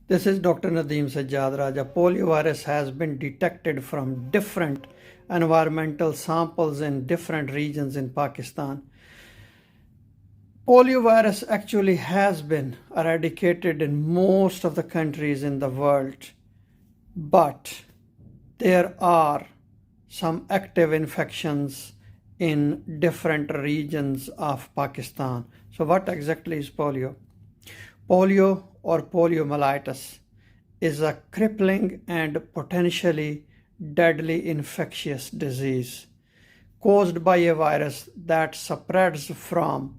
This is Dr. Nadeem Sajjad Raja. Poliovirus has been detected from different environmental samples in different regions in Pakistan. Poliovirus actually has been eradicated in most of the countries in the world, but there are some active infections in different regions of Pakistan. So what exactly is polio? Polio or poliomyelitis is a crippling and potentially deadly infectious disease caused by a virus that spreads from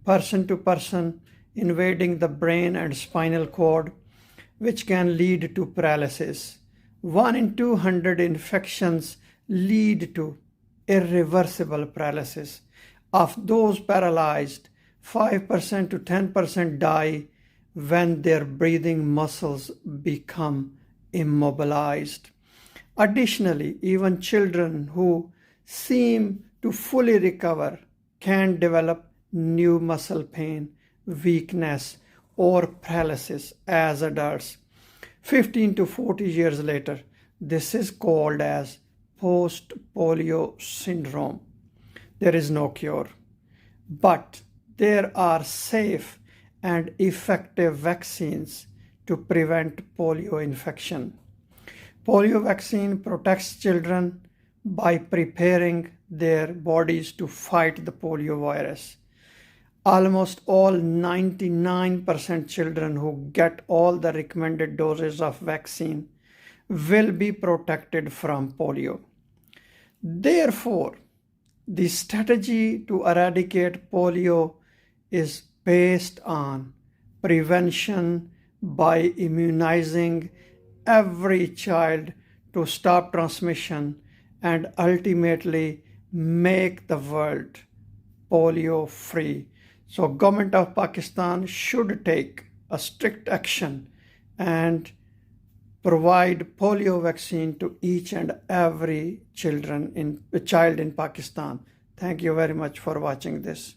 person to person, invading the brain and spinal cord, which can lead to paralysis. 1 in 200 infections lead to irreversible paralysis. Of those paralyzed, 5% to 10% die when their breathing muscles become immobilized. Additionally, even children who seem to fully recover can develop new muscle pain, weakness, or paralysis as adults. 15 to 40 years later, this is called as post-polio syndrome. There is no cure, but there are safe and effective vaccines to prevent polio infection. Polio vaccine protects children by preparing their bodies to fight the polio virus. Almost all 99% children who get all the recommended doses of vaccine will be protected from polio. Therefore, the strategy to eradicate polio is based on prevention by immunizing every child to stop transmission and ultimately make the world polio free. So government of Pakistan should take a strict action and provide polio vaccine to each and every child in Pakistan. Thank you very much for watching this.